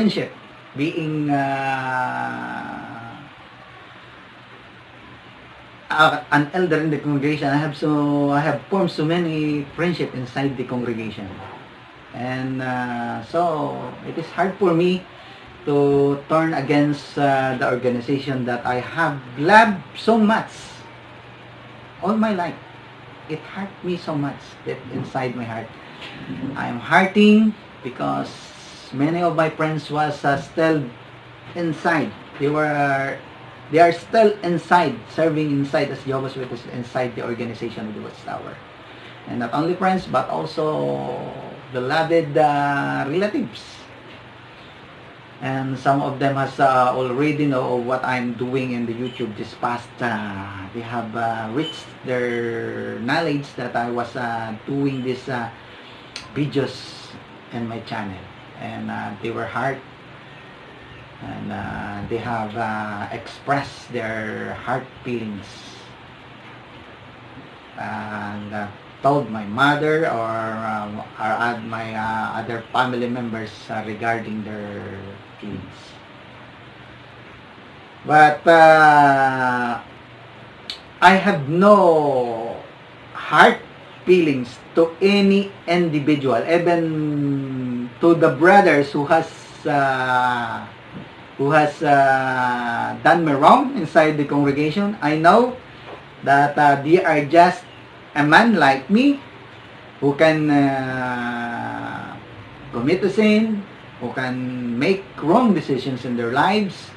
friendship. Being an elder in the congregation, I have formed so many friendship inside the congregation, and so it is hard for me to turn against the organization that I have loved so much all my life. It hurt me so much that inside my heart. I am hurting because many of my friends was still inside. They are still inside, serving inside as Jehovah's Witness inside the organization of the Watchtower. And not only friends, but also beloved relatives. And some of them has already know what I'm doing in the YouTube this past. They have reached their knowledge that I was doing these videos in my channel, and they were hurt, and they have expressed their heart feelings, and told my mother or my other family members regarding their feelings. But I have no heart feelings to any individual, even to the brothers who has done me wrong inside the congregation. I know that they are just a man like me who can commit a sin, who can make wrong decisions in their lives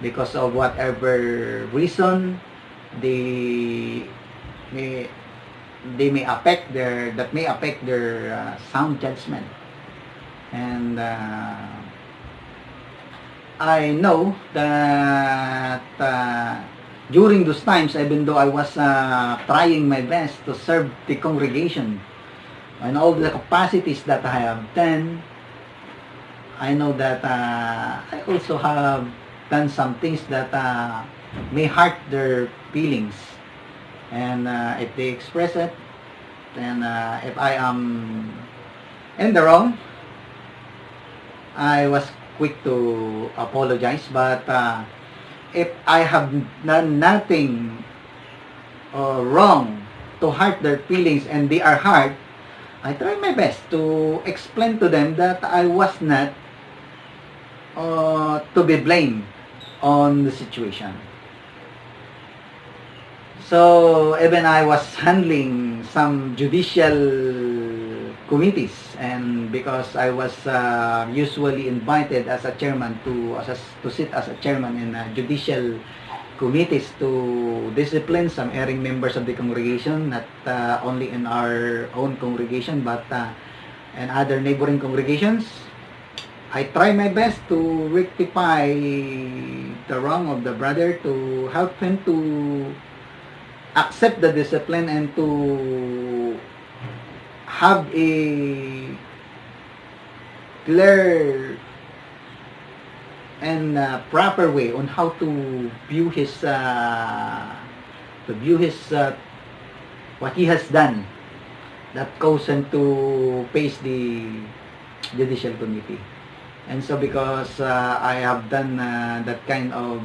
because of whatever reason they may affect their sound judgment. And I know that during those times, even though I was trying my best to serve the congregation and all the capacities that I have done, I know that I also have done some things that may hurt their feelings. And if they express it, then if I am in the wrong, I was quick to apologize. But if I have done nothing wrong to hurt their feelings and they are hurt, I try my best to explain to them that I was not to be blamed on the situation. So even I was handling some judicial committees, and because I was usually invited as a chairman to sit as a chairman in judicial committees to discipline some erring members of the congregation, not only in our own congregation but in other neighboring congregations. I try my best to rectify the wrong of the brother, to help him to accept the discipline and to have a clear and proper way on how to view his what he has done that caused him to face the judicial committee. And so because I have done that kind of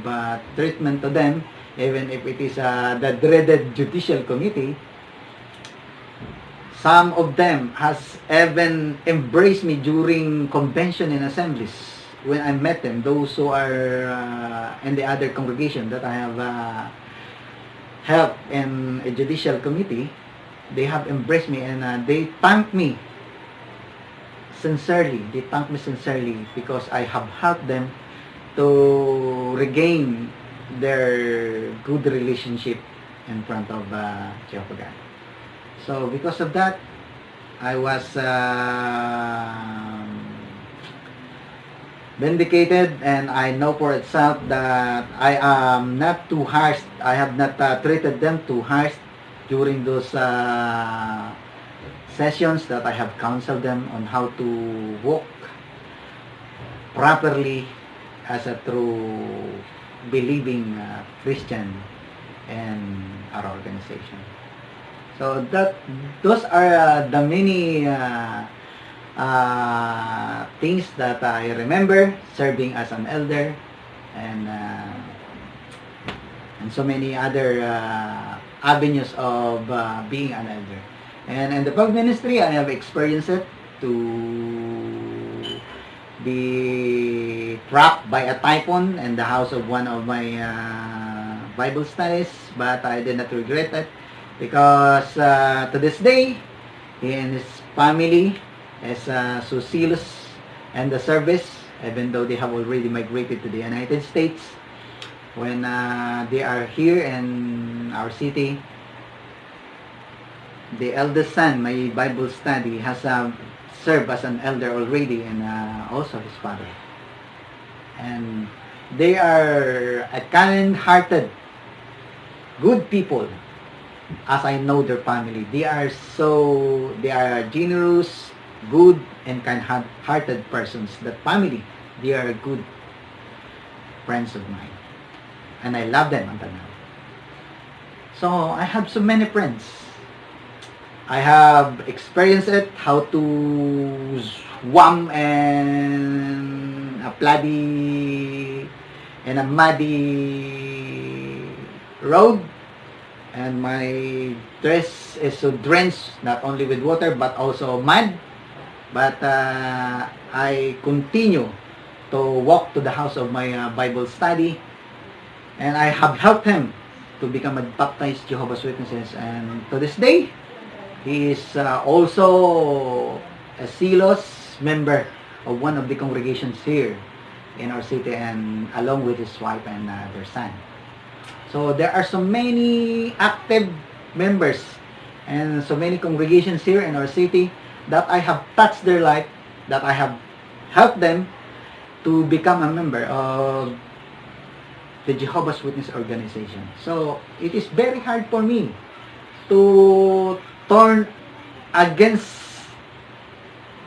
treatment to them, even if it is the dreaded judicial committee, some of them has even embraced me during convention and assemblies when I met them. Those who are in the other congregation that I have helped in a judicial committee, they have embraced me, and they thank me sincerely. They thank me sincerely because I have helped them to regain their good relationship in front of Jehovah God. So because of that, I was vindicated, and I know for itself that I am not too harsh. I have not treated them too harsh during those sessions that I have counseled them on how to walk properly as a true believing Christian in our organization. So those are the many things that I remember serving as an elder, and so many other avenues of being an elder. And in the pag ministry, I have experienced it to be trapped by a typhoon in the house of one of my Bible studies, but I did not regret it because to this day, he and his family is so zealous in the service, even though they have already migrated to the United States. When they are here in our city, the eldest son, my Bible study, has served as an elder already, and also his father. And they are a kind-hearted, good people, as I know their family. They are generous, good, and kind-hearted persons. That family, they are good friends of mine. And I love them until now. So I have so many friends. I have experienced it, how to swim in a muddy road, and my dress is so drenched, not only with water but also mud. But I continue to walk to the house of my Bible study, and I have helped him to become a baptized Jehovah's Witnesses. And to this day, he is also a zealous member of one of the congregations here in our city, and along with his wife and their son. So there are so many active members and so many congregations here in our city that I have touched their life, that I have helped them to become a member of the Jehovah's Witness organization. So it is very hard for me to turn against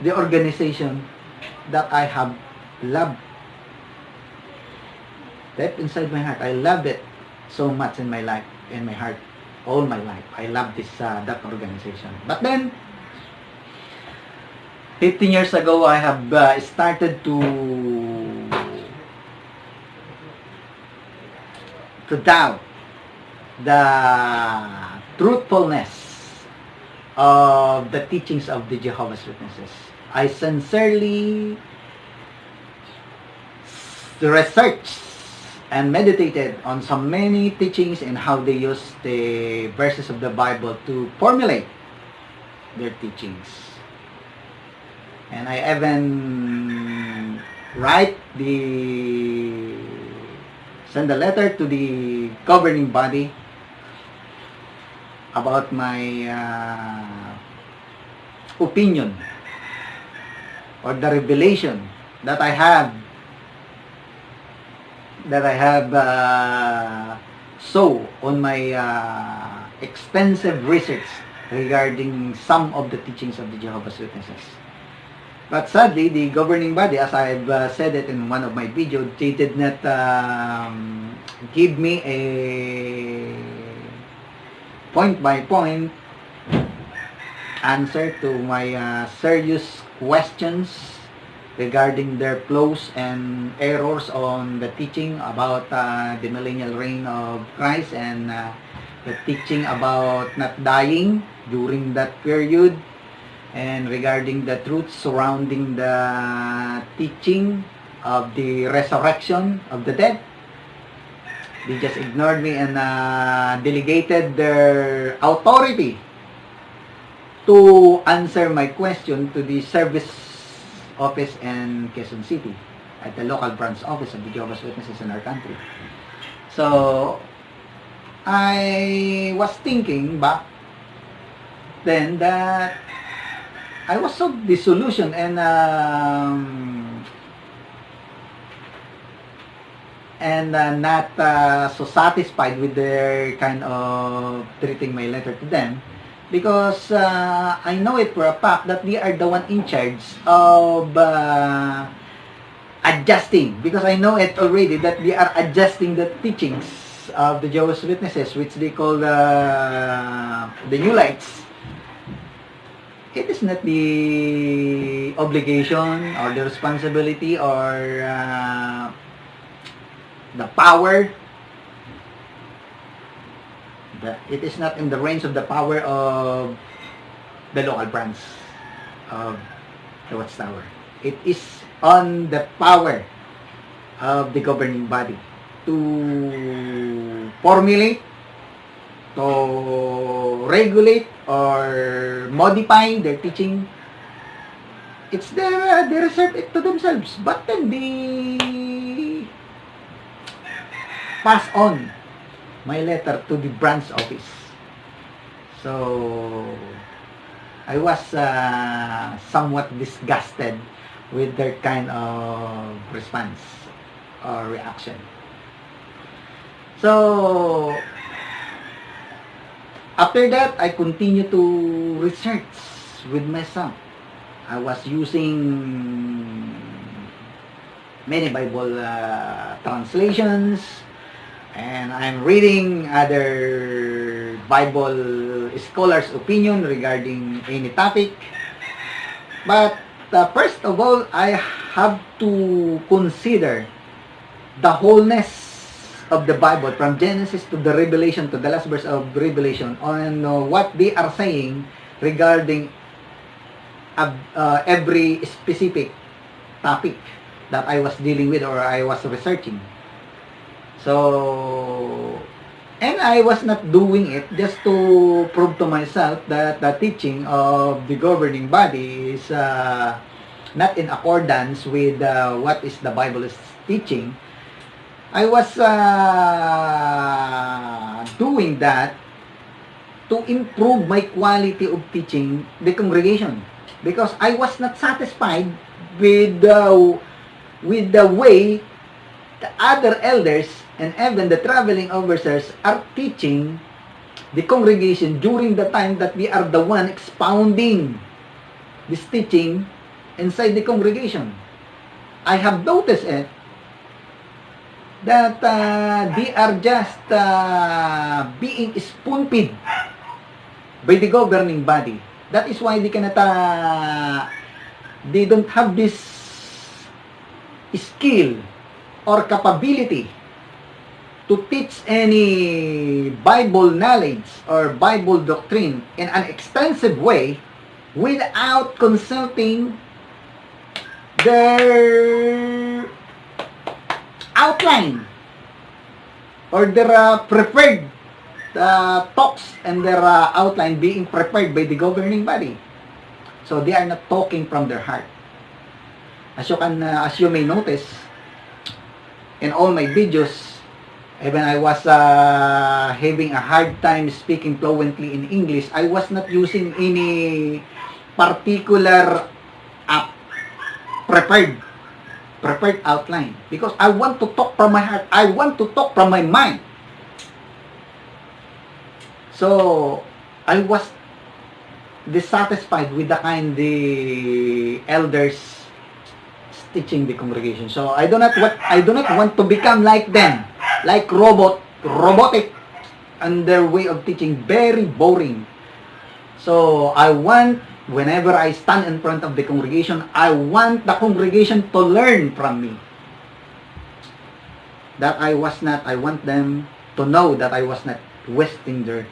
the organization that I have loved deep inside my heart. I loved it so much in my life, in my heart, all my life. I love that organization. But then 15 years ago, I have started to doubt the truthfulness of the teachings of the Jehovah's Witnesses. I sincerely researched and meditated on so many teachings and how they use the verses of the Bible to formulate their teachings. And I even send a letter to the governing body about my opinion or the revelation that I have saw on my extensive research regarding some of the teachings of the Jehovah's Witnesses. But sadly, the governing body, as I've said it in one of my videos, they did not give me a point-by-point answer to my serious questions regarding their flaws and errors on the teaching about the millennial reign of Christ, and the teaching about not dying during that period, and regarding the truth surrounding the teaching of the resurrection of the dead. They just ignored me and delegated their authority to answer my question to the service office in Quezon City, at the local branch office of the Jehovah's Witnesses in our country. So I was thinking back then that I was so disillusioned and not so satisfied with their kind of treating my letter to them, because I know it for a fact that they are the one in charge of adjusting, because I know it already that they are adjusting the teachings of the Jehovah's Witnesses, which they call the New Lights. it is not the obligation or the responsibility or the power. It is not in the range of the power of the local branch of the Watchtower. It is on the power of the governing body to formulate, to regulate, or modify their teaching. It's their, they reserve it to themselves, but then they pass on my letter to the branch office. So I was somewhat disgusted with their kind of response or reaction. So after that, I continue to research with myself. I was using many Bible translations, and I'm reading other Bible scholars' opinion regarding any topic. But first of all, I have to consider the wholeness of the Bible, from Genesis to the Revelation, to the last verse of Revelation, on what they are saying regarding every specific topic that I was dealing with or I was researching. So, and I was not doing it just to prove to myself that the teaching of the governing body is not in accordance with what is the Bible is teaching. I was doing that to improve my quality of teaching the congregation, because I was not satisfied with the way the other elders and even the traveling officers are teaching the congregation during the time that we are the one expounding this teaching inside the congregation. I have noticed it that they are just being spoon-fed by the governing body. That is why they cannot, they don't have this skill or capability to teach any Bible knowledge or Bible doctrine in an extensive way without consulting their outline or their preferred talks and their outline being prepared by the governing body. So they are not talking from their heart. As you may notice in all my videos, even I was having a hard time speaking fluently in English, I was not using any particular prepared outline, because I want to talk from my heart. I want to talk from my mind. So I was dissatisfied with the kind the elders teaching the congregation. So I do not want to become like them, like robotic, and their way of teaching very boring. So I want, whenever I stand in front of the congregation, I want the congregation to learn from me. I want them to know that I was not wasting their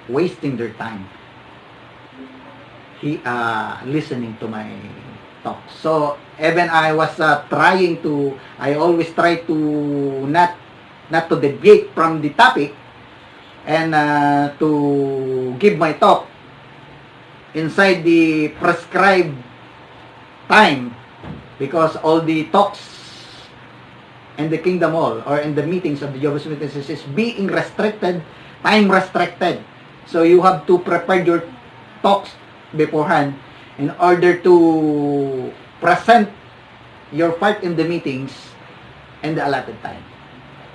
time listening to my talk. So even I was I always try to not to deviate from the topic, and to give my talk inside the prescribed time, because all the talks in the Kingdom Hall or in the meetings of the Jehovah's Witnesses is being time restricted. So you have to prepare your talks beforehand in order to present your part in the meetings in the allotted time.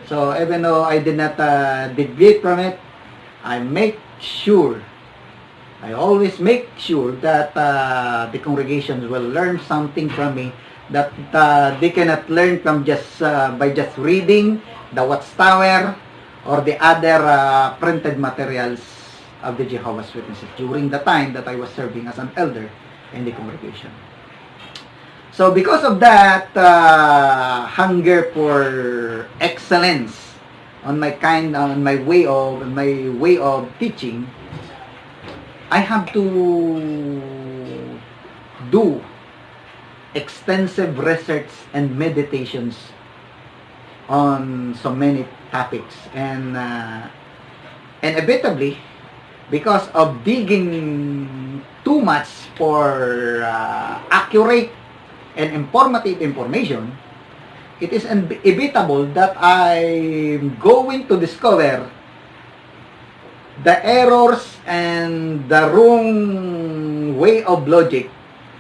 So even though I did not deviate from it, I always make sure that the congregations will learn something from me that they cannot learn from by just reading the Watchtower or the other printed materials of the Jehovah's Witnesses during the time that I was serving as an elder. in the congregation. So because of that hunger for excellence on my way of teaching, I have to do extensive research and meditations on so many topics, and inevitably, because of digging too much for accurate and informative information, it is inevitable that I'm going to discover the errors and the wrong way of logic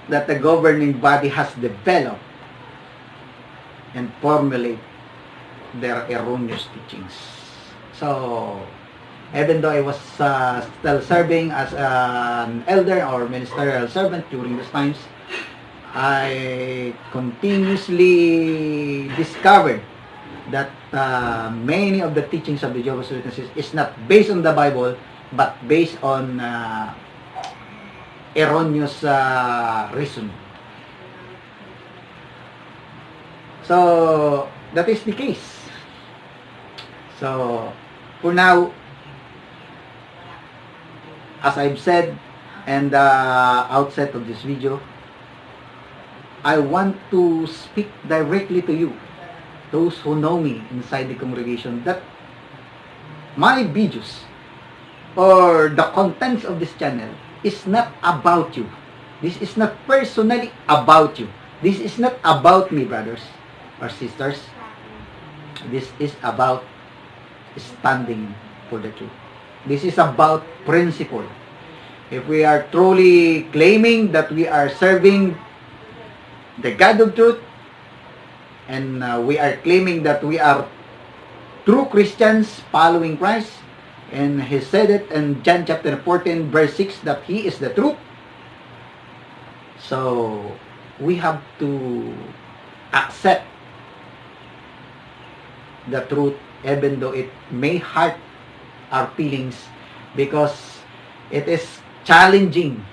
that the governing body has developed and formulate their erroneous teachings. So, even though I was still serving as an elder or ministerial servant during those times, I continuously discovered that many of the teachings of the Jehovah's Witnesses is not based on the Bible, but based on erroneous reason. So, that is the case. So, for now, as I've said and outset of this video, I want to speak directly to you, those who know me inside the congregation, that my videos or the contents of this channel is not about you. This is not personally about you. This is not about me, brothers or sisters. This is about standing for the truth. This is about principle. If we are truly claiming that we are serving the God of truth, and we are claiming that we are true Christians following Christ, and He said it in John chapter 14 verse 6 that He is the truth, so we have to accept the truth even though it may hurt our feelings, because it is challenging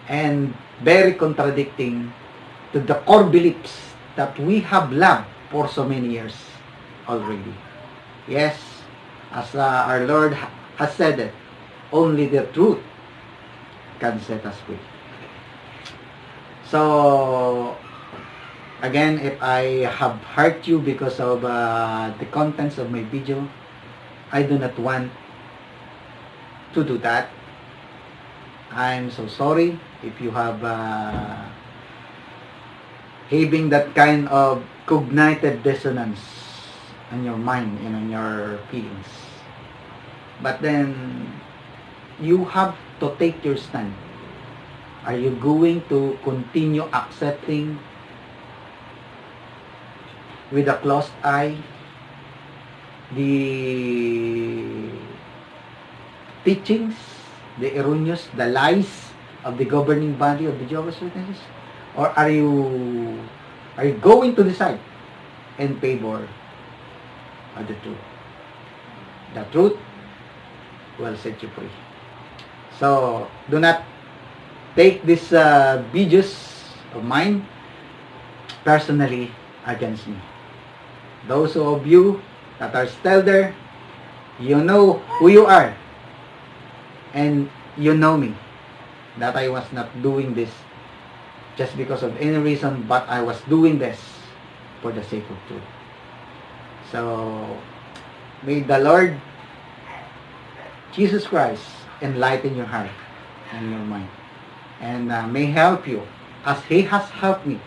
and very contradicting to the core beliefs that we have loved for so many years already. Yes, as our Lord has said it, only the truth can set us free. So, again, if I have hurt you because of the contents of my video, I do not want to do that. I'm so sorry if you have having that kind of cognitive dissonance in your mind and in your feelings. But then, you have to take your stand. Are you going to continue accepting with a closed eye the teachings, the erroneous, the lies of the governing body of the Jehovah's Witnesses? Or are you going to decide in favor of the truth? The truth will set you free. So, do not take these videos of mine personally against me. Those of you that are still there, you know who you are, and you know me, that I was not doing this just because of any reason, but I was doing this for the sake of truth. So, may the Lord Jesus Christ enlighten your heart and your mind, and may help you as He has helped me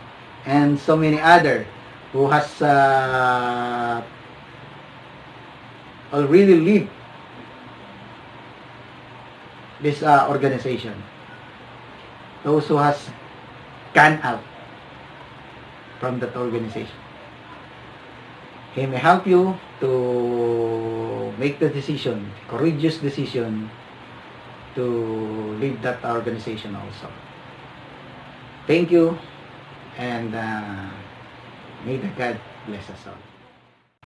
and so many other who has already lived this organization, those who has gone out from that organization. He may help you to make the decision, courageous decision, to leave that organization also. Thank you, and may the God bless us all.